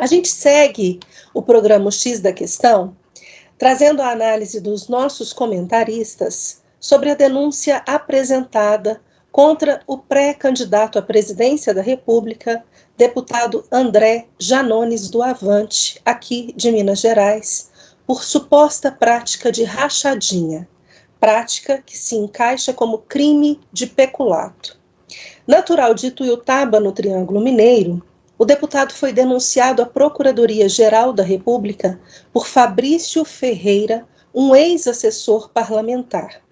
A gente segue o programa X da Questão, trazendo a análise dos nossos comentaristas sobre a denúncia apresentada contra o pré-candidato à presidência da República, deputado André Janones do Avante, aqui de Minas Gerais, por suposta prática de rachadinha, prática que se encaixa como crime de peculato. Natural de Ituiutaba, no Triângulo Mineiro, o deputado foi denunciado à Procuradoria-Geral da República por Fabrício Ferreira, um ex-assessor parlamentar.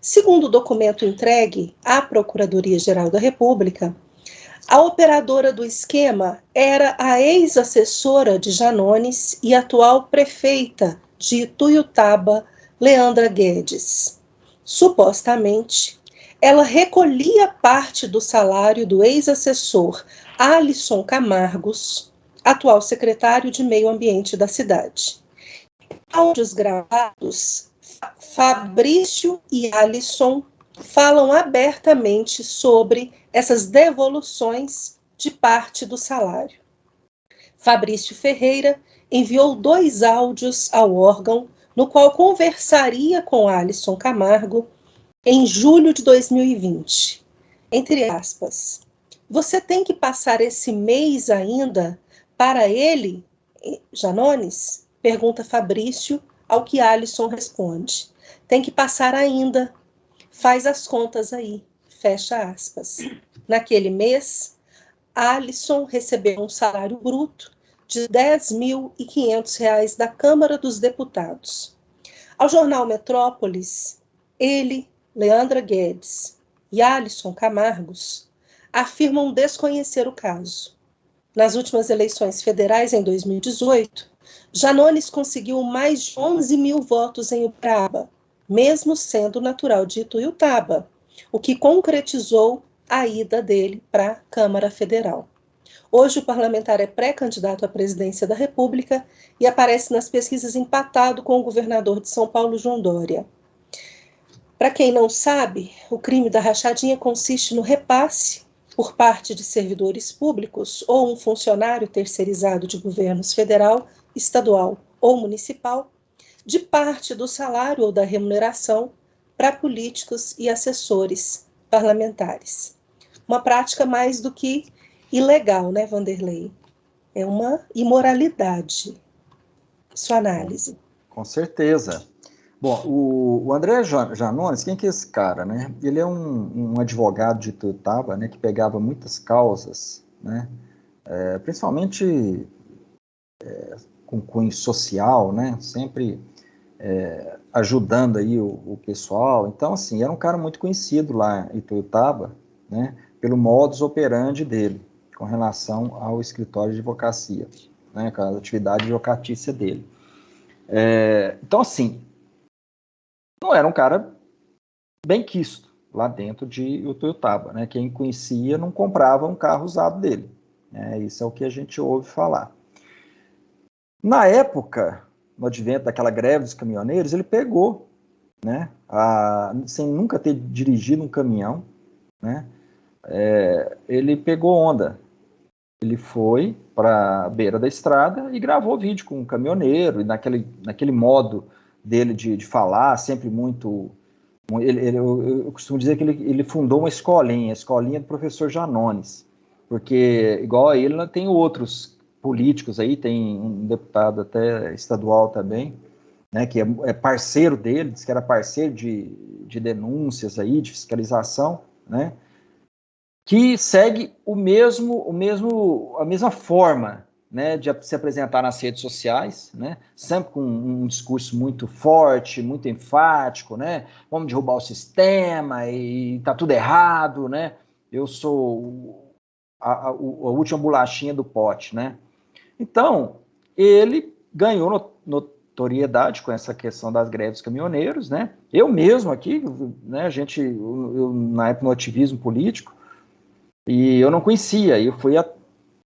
Segundo o documento entregue à Procuradoria-Geral da República, a operadora do esquema era a ex-assessora de Janones e atual prefeita de Ituiutaba, Leandra Guedes. Supostamente, ela recolhia parte do salário do ex-assessor Alisson Camargos, atual secretário de Meio Ambiente da cidade. Áudios gravados, Fabrício e Alisson falam abertamente sobre essas devoluções de parte do salário. Fabrício Ferreira enviou 2 áudios ao órgão, no qual conversaria com Alisson Camargo em julho de 2020. Entre aspas, você tem que passar esse mês ainda para ele, Janones? Pergunta Fabrício, ao que Alisson responde. Tem que passar ainda. Faz as contas aí. Fecha aspas. Naquele mês, Alisson recebeu um salário bruto de R$ 10.500 da Câmara dos Deputados. Ao jornal Metrópolis, ele, Leandra Guedes e Alisson Camargos afirmam desconhecer o caso. Nas últimas eleições federais, em 2018, Janones conseguiu mais de 11 mil votos em Uberaba, mesmo sendo natural de Ituiutaba, o que concretizou a ida dele para a Câmara Federal. Hoje o parlamentar é pré-candidato à presidência da República e aparece nas pesquisas empatado com o governador de São Paulo, João Dória. Para quem não sabe, o crime da rachadinha consiste no repasse, por parte de servidores públicos ou um funcionário terceirizado de governos federal, estadual ou municipal, de parte do salário ou da remuneração para políticos e assessores parlamentares. Uma prática mais do que ilegal, né, Vanderlei? É uma imoralidade. Sua análise. Com certeza. Bom, o André Janones, quem que é esse cara, né? Ele é um advogado de Ituiutaba, né, que pegava muitas causas, né, principalmente com cunho social, né, sempre ajudando aí o pessoal. Então, assim, era um cara muito conhecido lá em Ituiutaba, né, pelo modus operandi dele, com relação ao escritório de advocacia, né, com a atividade advocatícia dele. Então, assim, não era um cara bem quisto lá dentro de Ituiutaba, né? Quem conhecia não comprava um carro usado dele. Isso é o que a gente ouve falar. Na época, no advento daquela greve dos caminhoneiros, ele pegou, né? Sem nunca ter dirigido um caminhão, né? Ele pegou onda. Ele foi para a beira da estrada e gravou vídeo com um caminhoneiro, e naquele modo dele de falar, sempre muito... eu costumo dizer que ele fundou uma escolinha, a escolinha do professor Janones, porque, igual a ele, tem outros políticos aí, tem um deputado até estadual também, né, que é parceiro dele, diz que era parceiro de denúncias aí, de fiscalização, né, que segue a mesma forma, né, de se apresentar nas redes sociais, né, sempre com um discurso muito forte, muito enfático, né, vamos derrubar o sistema e tá tudo errado, né, eu sou a última bolachinha do pote, né. Então, ele ganhou notoriedade com essa questão das greves caminhoneiros, né, eu mesmo aqui, né, eu na época no ativismo político, e eu não conhecia, e eu fui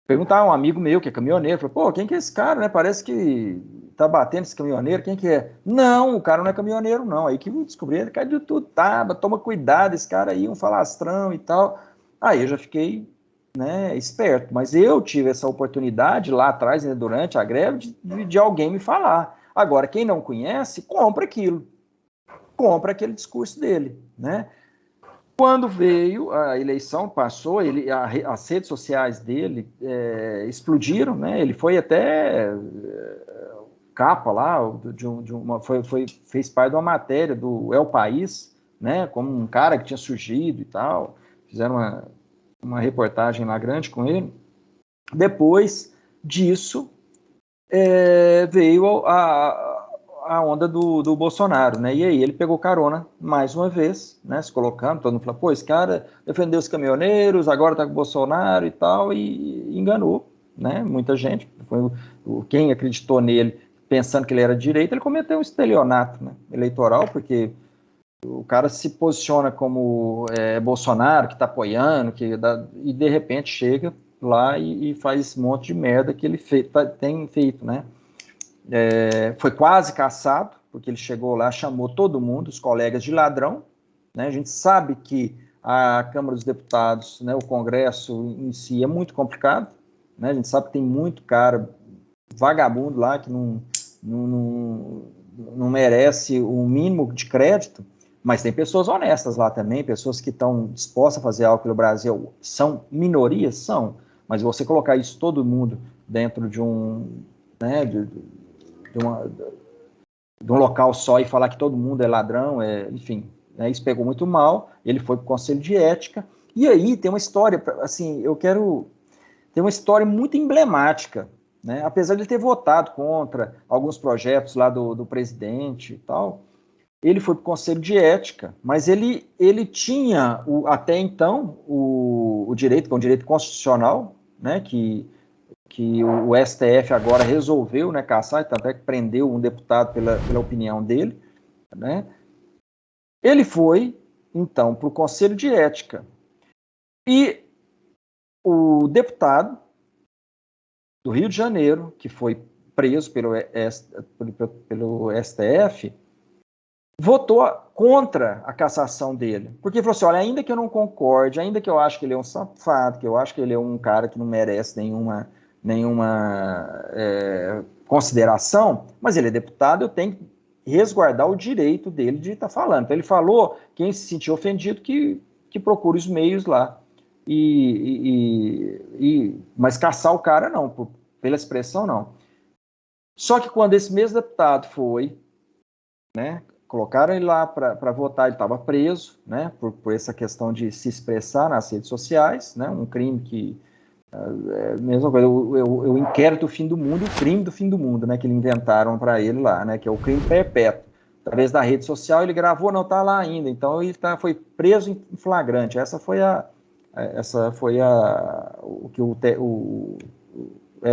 perguntar a um amigo meu que é caminhoneiro, falei, pô, quem que é esse cara, né? Parece que tá batendo esse caminhoneiro, quem que é? Não, o cara não é caminhoneiro, não. Aí que eu descobri, ele cai de tudo, toma cuidado, esse cara aí, um falastrão e tal. Aí eu já fiquei né, esperto, mas eu tive essa oportunidade lá atrás, né, durante a greve, de alguém me falar. Agora, quem não conhece, compra aquilo, compra aquele discurso dele, né? Quando veio a eleição, passou, as redes sociais dele explodiram, né? Ele foi até capa lá, fez parte de uma matéria do El País, né? Como um cara que tinha surgido e tal. Fizeram uma reportagem lá grande com ele. Depois disso, veio a onda do Bolsonaro, né? E aí ele pegou carona mais uma vez, né? Se colocando, todo mundo falou, pô, esse cara defendeu os caminhoneiros, agora tá com o Bolsonaro e tal, e enganou, né? Muita gente. Quem acreditou nele pensando que ele era de direita, ele cometeu um estelionato, né, eleitoral, porque o cara se posiciona como Bolsonaro, que está apoiando, e de repente chega lá e faz esse monte de merda que ele tem feito, né? Foi quase caçado, porque ele chegou lá, chamou todo mundo, os colegas de ladrão, né? A gente sabe que a Câmara dos Deputados, né, o Congresso em si é muito complicado, né? A gente sabe que tem muito cara vagabundo lá que não merece o mínimo de crédito, mas tem pessoas honestas lá também, pessoas que estão dispostas a fazer algo pelo Brasil. São minorias? São, mas você colocar isso todo mundo dentro de um, né, de um local só e falar que todo mundo é ladrão, enfim, né, isso pegou muito mal. Ele foi para o Conselho de Ética, e aí tem uma história, assim, tem uma história muito emblemática, né? Apesar de ele ter votado contra alguns projetos lá do presidente e tal, ele foi para o Conselho de Ética, mas ele tinha até então o direito, que é um direito constitucional, né? Que o STF agora resolveu, né, caçar, tanto é que prendeu um deputado pela opinião dele, né? Ele foi, então, para o Conselho de Ética. E o deputado do Rio de Janeiro, que foi preso pelo STF, votou contra a cassação dele. Porque falou assim, olha, ainda que eu não concorde, ainda que eu acho que ele é um safado, que eu acho que ele é um cara que não merece nenhuma consideração, mas ele é deputado, eu tenho que resguardar o direito dele de estar falando. Então ele falou, quem se sentiu ofendido, que procure os meios lá. Mas caçar o cara não, pela expressão não. Só que quando esse mesmo deputado foi, né, colocaram ele lá para votar, ele estava preso, né, por essa questão de se expressar nas redes sociais, né, um crime que mesma coisa, o inquérito do fim do mundo, o crime do fim do mundo, né, que eles inventaram para ele lá, né, que é o crime perpétuo. Através da rede social ele gravou, não está lá ainda, então ele foi preso em flagrante. Essa foi o que o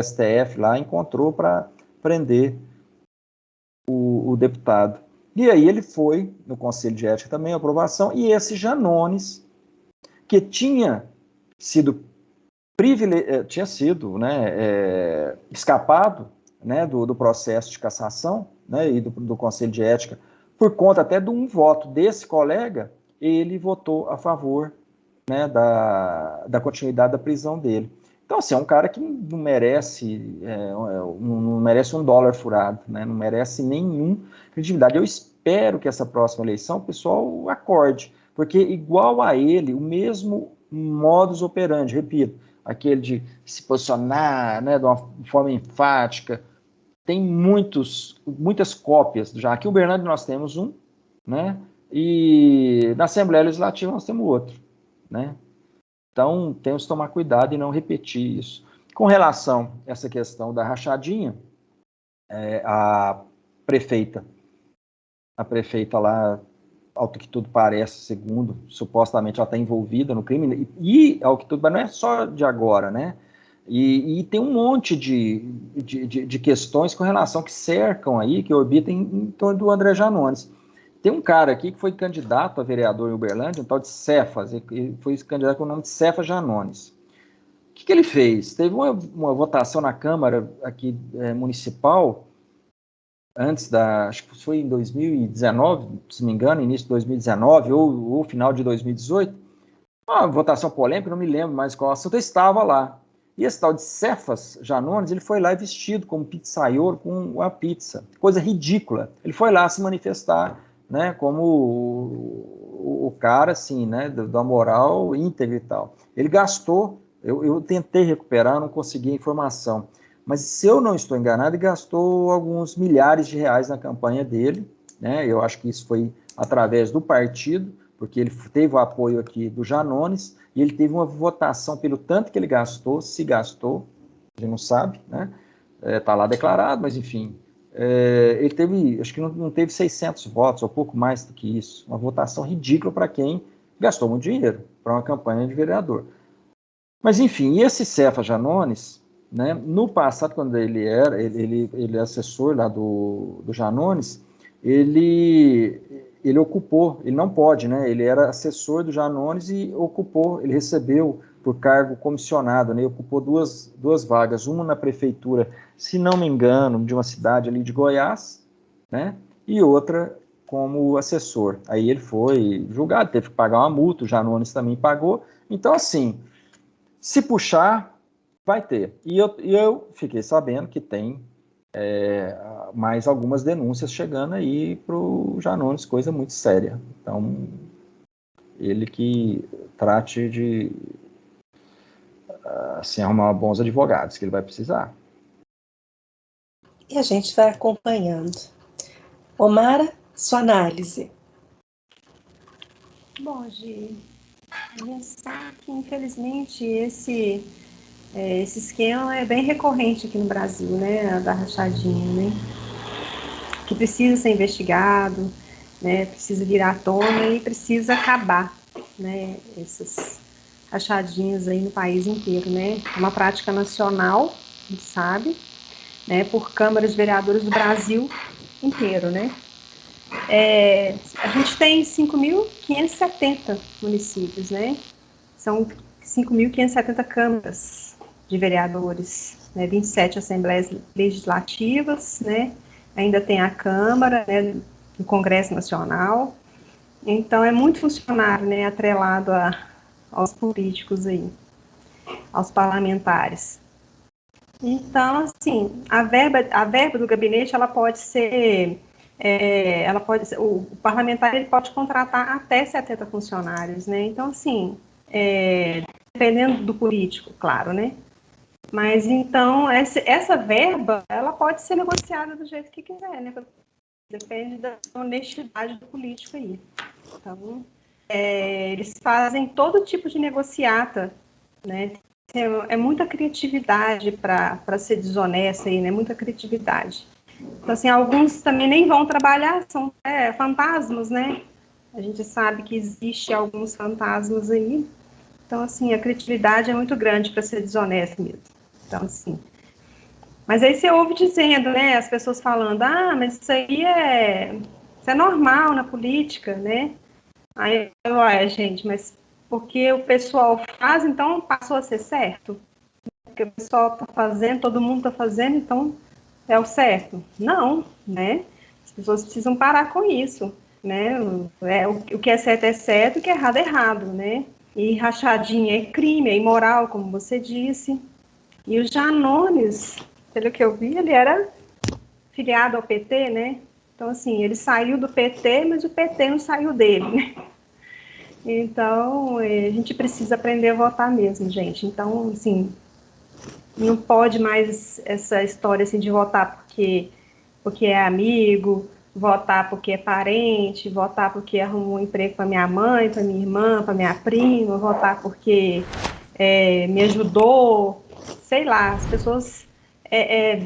STF lá encontrou para prender o deputado. E aí ele foi no Conselho de Ética também, aprovação, e esse Janones, que tinha sido escapado, né, do processo de cassação, né, e do Conselho de Ética, por conta até de um voto desse colega, ele votou a favor, né, da continuidade da prisão dele. Então, assim, é um cara que não merece $1 furado, né, não merece nenhuma credibilidade. Eu espero que essa próxima eleição o pessoal acorde, porque igual a ele, o mesmo modus operandi, repito, aquele de se posicionar, né, de uma forma enfática, tem muitas cópias já. Aqui em Uberlândia nós temos um, né, e na Assembleia Legislativa nós temos outro, né? Então, temos que tomar cuidado e não repetir isso. Com relação a essa questão da rachadinha, a prefeita lá, ao que tudo parece, segundo, supostamente ela está envolvida no crime, e ao que tudo parece, não é só de agora, né? E tem um monte de questões com relação que cercam aí, que orbitam em torno do André Janones. Tem um cara aqui que foi candidato a vereador em Uberlândia, um tal de Cefas, ele foi candidato com o nome de Cefas Janones. O que ele fez? Teve uma votação na Câmara aqui municipal, acho que foi em 2019, se não me engano, início de 2019 ou final de 2018, Uma votação polêmica, não me lembro mais qual assunto, eu estava lá. E esse tal de Cefas Janones, ele foi lá vestido como pizzaiolo com uma pizza. Coisa ridícula. Ele foi lá se manifestar, né, como o cara, assim, né, da moral íntegra e tal. Ele gastou, eu tentei recuperar, não consegui a informação, mas se eu não estou enganado, ele gastou alguns milhares de reais na campanha dele, né, eu acho que isso foi através do partido, porque ele teve o apoio aqui do Janones, e ele teve uma votação pelo tanto que ele gastou, se gastou, a gente não sabe, né? Está lá declarado, mas enfim, ele teve, acho que não teve 600 votos, ou pouco mais do que isso, uma votação ridícula para quem gastou muito dinheiro para uma campanha de vereador. Mas enfim, e esse Cefas Janones, né, no passado, quando ele é assessor lá do Janones, ele ocupou, ele não pode, né? Ele era assessor do Janones e ocupou, ele recebeu por cargo comissionado, né? Ocupou duas vagas, uma na prefeitura, se não me engano, de uma cidade ali de Goiás, né? E outra como assessor. Aí ele foi julgado, teve que pagar uma multa, o Janones também pagou. Então, assim, se puxar, vai ter. E eu fiquei sabendo que tem mais algumas denúncias chegando aí para o Janones, coisa muito séria. Então, ele que trate de assim, arrumar bons advogados, que ele vai precisar. E a gente vai acompanhando. Omara, sua análise. Bom, Gi, pensar que, infelizmente, esse esquema é bem recorrente aqui no Brasil, né, da rachadinha, né, que precisa ser investigado, né, precisa vir à tona e precisa acabar, né, essas rachadinhas aí no país inteiro, né, é uma prática nacional, a gente sabe, né, por câmaras de vereadores do Brasil inteiro, né. A gente tem 5.570 municípios, né, são 5.570 câmaras de vereadores, né, 27 assembleias legislativas, né, ainda tem a Câmara, né, do Congresso Nacional, então é muito funcionário, né, atrelado aos políticos aí, aos parlamentares. Então, assim, a verba do gabinete, ela pode ser, o parlamentar ele pode contratar até 70 funcionários, né, então, assim, dependendo do político, claro, né? Mas então essa verba ela pode ser negociada do jeito que quiser, né? Depende da honestidade do político aí. Então eles fazem todo tipo de negociata, né? É muita criatividade para ser desonesta aí, né? Muita criatividade. Então assim, alguns também nem vão trabalhar, são fantasmas, né? A gente sabe que existe alguns fantasmas aí. Então, assim, a criatividade é muito grande para ser desonesto mesmo. Então, assim. Mas aí você ouve dizendo, né? As pessoas falando, mas isso é normal na política, né? Aí eu, gente, mas porque o pessoal faz, então passou a ser certo? Porque o pessoal está fazendo, todo mundo está fazendo, então é o certo? Não, né? As pessoas precisam parar com isso, né? O que é certo, o que é errado, né? E rachadinha é crime, é imoral, como você disse. E o Janones, pelo que eu vi, ele era filiado ao PT, né? Então, assim, ele saiu do PT, mas o PT não saiu dele, né? Então, a gente precisa aprender a votar mesmo, gente. Então, assim, não pode mais essa história assim, de votar porque é amigo, votar porque é parente, votar porque arrumou um emprego para minha mãe, para minha irmã, para minha prima, votar porque me ajudou, sei lá, as pessoas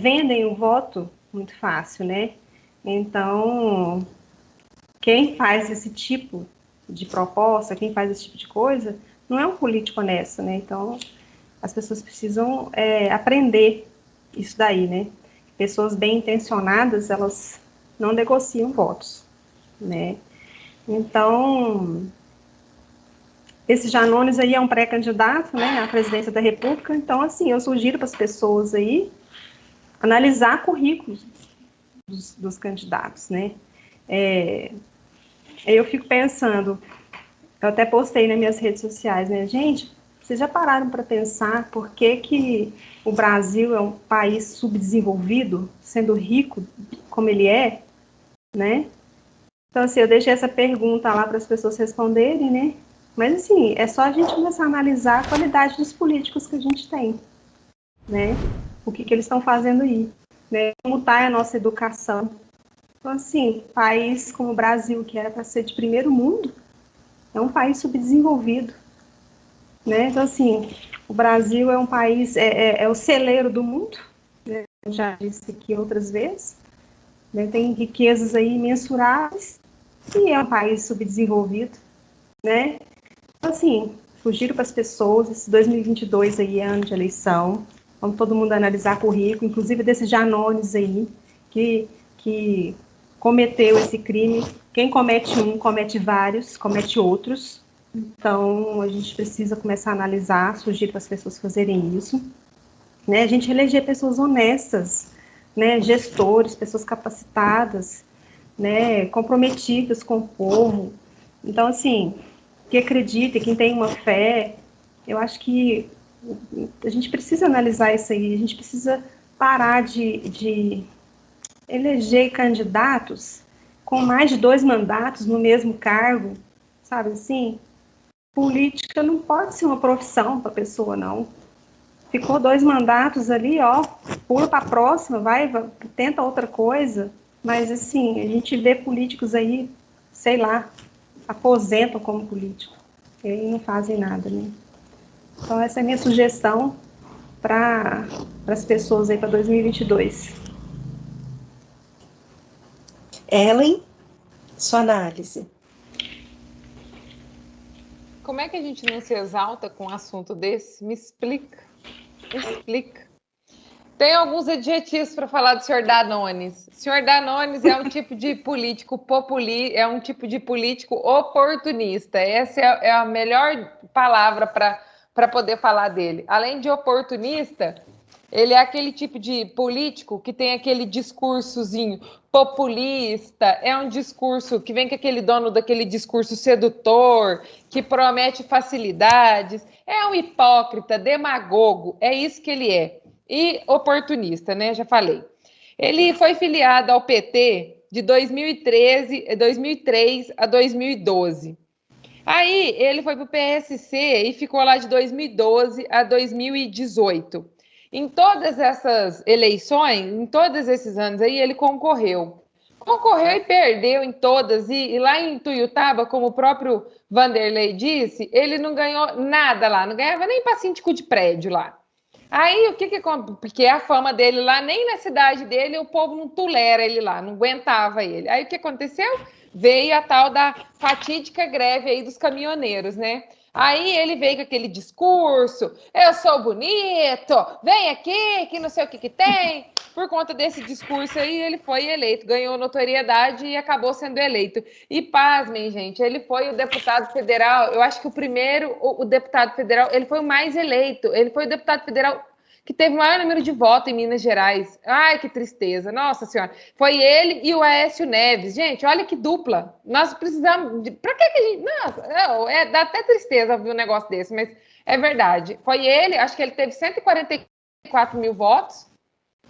vendem o voto muito fácil, né? Então, quem faz esse tipo de proposta, quem faz esse tipo de coisa, não é um político honesto, né? Então, as pessoas precisam aprender isso daí, né? Pessoas bem intencionadas, elas não negociam votos, né? Então, esse Janones aí é um pré-candidato, né, à presidência da República. Então, assim, eu sugiro para as pessoas aí analisar currículos dos candidatos, né? Eu fico pensando, Eu até postei nas minhas redes sociais, né? Gente, vocês já pararam para pensar por que o Brasil é um país subdesenvolvido, sendo rico como ele é, né? Então, assim, eu deixei essa pergunta lá para as pessoas responderem, né? Mas, assim, é só a gente começar a analisar a qualidade dos políticos que a gente tem, né? O que eles estão fazendo aí, né? Como está a nossa educação. Então, assim, país como o Brasil, que era para ser de primeiro mundo, é um país subdesenvolvido, né? Então, assim, o Brasil é um país, é o celeiro do mundo, né? Eu já disse aqui outras vezes, né? Tem riquezas aí imensuráveis e é um país subdesenvolvido, né? Então, assim, sugiro para as pessoas, esse 2022 aí é ano de eleição, vamos todo mundo analisar currículo, inclusive desses Janones aí, que cometeu esse crime. Quem comete um, comete vários, comete outros. Então, a gente precisa começar a analisar, sugiro para as pessoas fazerem isso, né? A gente eleger pessoas honestas, né? Gestores, pessoas capacitadas, né? Comprometidas com o povo. Então, assim, que acredita, quem tem uma fé, eu acho que a gente precisa analisar isso aí, a gente precisa parar de eleger candidatos com mais de 2 mandatos no mesmo cargo, sabe assim? Política não pode ser uma profissão para a pessoa, não. Ficou 2 mandatos ali, ó, pula para a próxima, vai, tenta outra coisa. Mas, assim, a gente vê políticos aí, sei lá, aposentam como político. E não fazem nada, né? Então, essa é a minha sugestão para as pessoas aí para 2022. Ellen, sua análise. Como é que a gente não se exalta com um assunto desse? Me explica. Me explica. Tem alguns adjetivos para falar do senhor Danones. O senhor Danones é um tipo de político populista, é um tipo de político oportunista. Essa é a melhor palavra para poder falar dele. Além de oportunista, ele é aquele tipo de político que tem aquele discursozinho populista, é um discurso que vem com aquele dono daquele discurso sedutor, que promete facilidades, é um hipócrita, demagogo, é isso que ele é. E oportunista, né? Já falei. Ele foi filiado ao PT de 2003 a 2012. Aí ele foi para o PSC e ficou lá de 2012 a 2018. Em todas essas eleições, em todos esses anos aí, ele concorreu. Concorreu e perdeu em todas. E lá em Tuiutaba, como o próprio Vanderlei disse, ele não ganhou nada lá, não ganhava nem para síndico de prédio lá. Aí, porque a fama dele lá, nem na cidade dele, o povo não tolera ele lá, não aguentava ele. Aí, o que aconteceu? Veio a tal da fatídica greve aí dos caminhoneiros, né? Aí ele veio com aquele discurso, eu sou bonito, vem aqui, que não sei o que tem. Por conta desse discurso aí, ele foi eleito, ganhou notoriedade e acabou sendo eleito. E pasmem, gente, ele foi o deputado federal, eu acho que o deputado federal, ele foi o mais eleito, ele foi o deputado federal que teve o maior número de votos em Minas Gerais. Ai, que tristeza, nossa senhora. Foi ele e o Aécio Neves. Gente, olha que dupla. Nós precisamos... Para que a gente... Nossa, dá até tristeza ouvir um negócio desse, mas é verdade. Foi ele, acho que ele teve 144 mil votos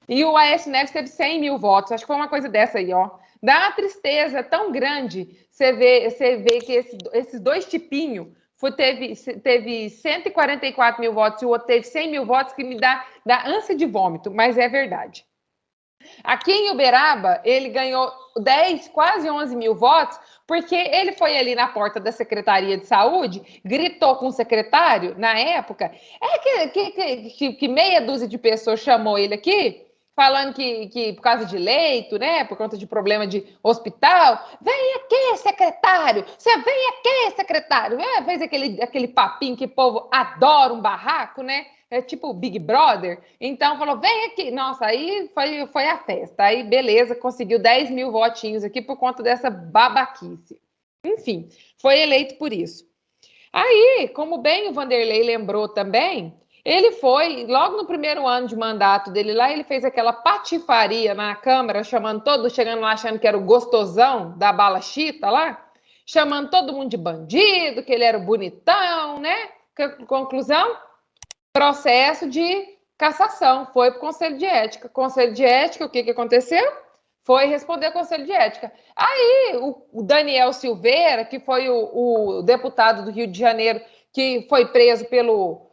e o Aécio Neves teve 100 mil votos. Acho que foi uma coisa dessa aí, ó. Dá uma tristeza tão grande você vê que esses dois tipinhos teve 144 mil votos e o outro teve 100 mil votos, que me dá ânsia de vômito, mas é verdade. Aqui em Uberaba, ele ganhou 10, quase 11 mil votos, porque ele foi ali na porta da Secretaria de Saúde, gritou com o secretário, na época, que meia dúzia de pessoas chamou ele aqui, falando que por causa de leito, né, por conta de problema de hospital, vem aqui, secretário, você vem aqui, secretário, fez aquele papinho que o povo adora um barraco, né, é tipo Big Brother, então falou, vem aqui, nossa, aí foi a festa, aí beleza, conseguiu 10 mil votinhos aqui por conta dessa babaquice, enfim, foi eleito por isso. Aí, como bem o Vanderlei lembrou também, ele foi, logo no primeiro ano de mandato dele lá, ele fez aquela patifaria na Câmara, chegando lá achando que era o gostosão da bala chita lá, chamando todo mundo de bandido, que ele era o bonitão, né? Conclusão, processo de cassação, foi para o Conselho de Ética. Conselho de Ética, o que aconteceu? Foi responder ao Conselho de Ética. Aí, o Daniel Silveira, que foi o deputado do Rio de Janeiro, que foi preso pelo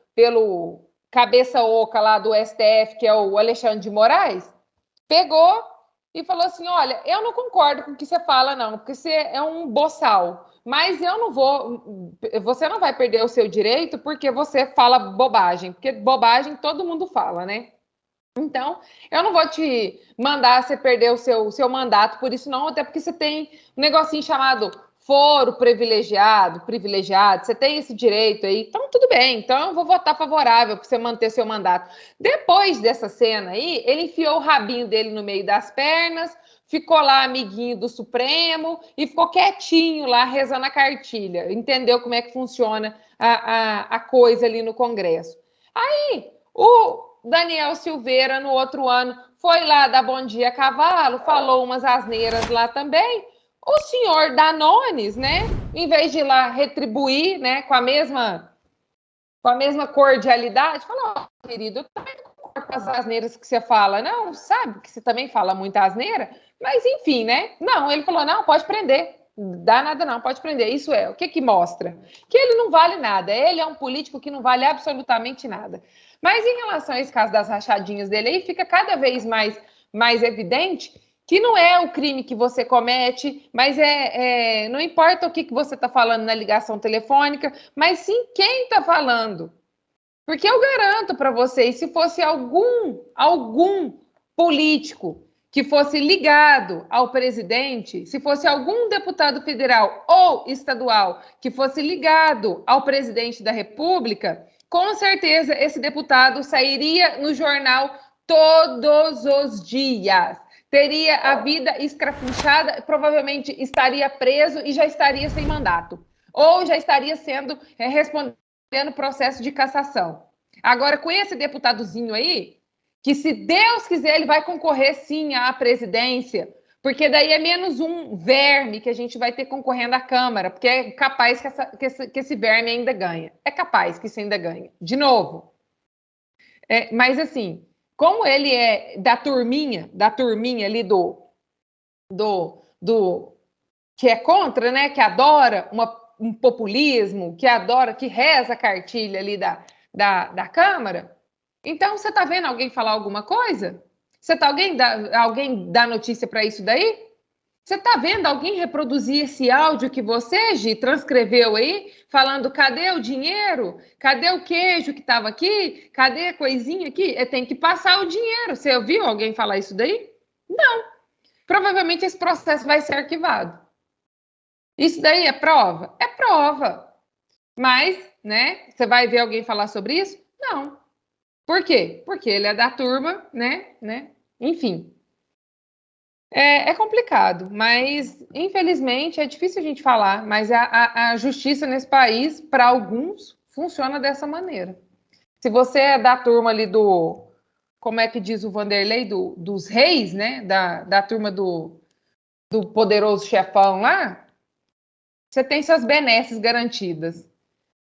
cabeça oca lá do STF, que é o Alexandre de Moraes, pegou e falou assim, olha, eu não concordo com o que você fala, não, porque você é um boçal, mas eu não vou, você não vai perder o seu direito porque você fala bobagem, porque bobagem todo mundo fala, né? Então, eu não vou te mandar você perder o seu mandato por isso não, até porque você tem um negocinho chamado foro privilegiado, você tem esse direito aí, então tudo bem, então eu vou votar favorável para você manter seu mandato. Depois dessa cena aí, ele enfiou o rabinho dele no meio das pernas, ficou lá amiguinho do Supremo e ficou quietinho lá rezando a cartilha, entendeu como é que funciona a coisa ali no Congresso. Aí, o Daniel Silveira, no outro ano, foi lá dar bom dia a cavalo, falou umas asneiras lá também. O senhor Danones, né, em vez de ir lá retribuir, né, com a mesma cordialidade, falou, oh, querido, eu também concordo com as asneiras que você fala. Não, sabe que você também fala muita asneira? Mas, enfim, né? Não, ele falou, não, pode prender. Dá nada não, pode prender. Isso é, o que mostra? Que ele não vale nada. Ele é um político que não vale absolutamente nada. Mas em relação a esse caso das rachadinhas dele aí, fica cada vez mais evidente que não é o crime que você comete, mas não importa o que você está falando na ligação telefônica, mas sim quem está falando. Porque eu garanto para vocês, se fosse algum político que fosse ligado ao presidente, se fosse algum deputado federal ou estadual que fosse ligado ao presidente da República, com certeza esse deputado sairia no jornal todos os dias. Teria a vida escrafunchada, provavelmente estaria preso e já estaria sem mandato. Ou já estaria respondendo processo de cassação. Agora, com esse deputadozinho aí, que se Deus quiser, ele vai concorrer sim à presidência, porque daí é menos um verme que a gente vai ter concorrendo à Câmara, porque é capaz que esse verme ainda ganha. É capaz que isso ainda ganha. De novo. Mas assim, como ele é da turminha ali do que é contra, né? Que adora um populismo, que reza a cartilha ali da Câmara. Então, você está vendo alguém falar alguma coisa? Você tá alguém dá notícia para isso daí? Você está vendo alguém reproduzir esse áudio que você, Gi, transcreveu aí, falando cadê o dinheiro? Cadê o queijo que estava aqui? Cadê a coisinha aqui? Tem que passar o dinheiro. Você ouviu alguém falar isso daí? Não. Provavelmente esse processo vai ser arquivado. Isso daí é prova? É prova. Mas, né, você vai ver alguém falar sobre isso? Não. Por quê? Porque ele é da turma, né? Enfim. É complicado, mas infelizmente é difícil a gente falar, mas a justiça nesse país, para alguns, funciona dessa maneira. Se você é da turma ali como é que diz o Vanderlei, dos reis, né? Da turma do poderoso chefão lá, você tem suas benesses garantidas.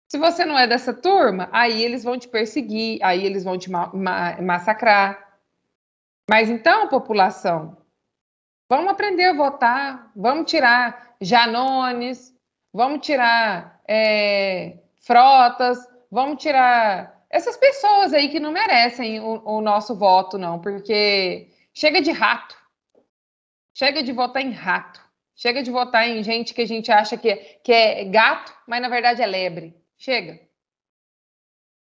Se você não é dessa turma, aí eles vão te perseguir, aí eles vão te massacrar. Mas então, população, vamos aprender a votar, vamos tirar Janones, vamos tirar Frotas, vamos tirar essas pessoas aí que não merecem o nosso voto, não, porque chega de rato, chega de votar em rato, chega de votar em gente que a gente acha que é gato, mas na verdade é lebre. Chega.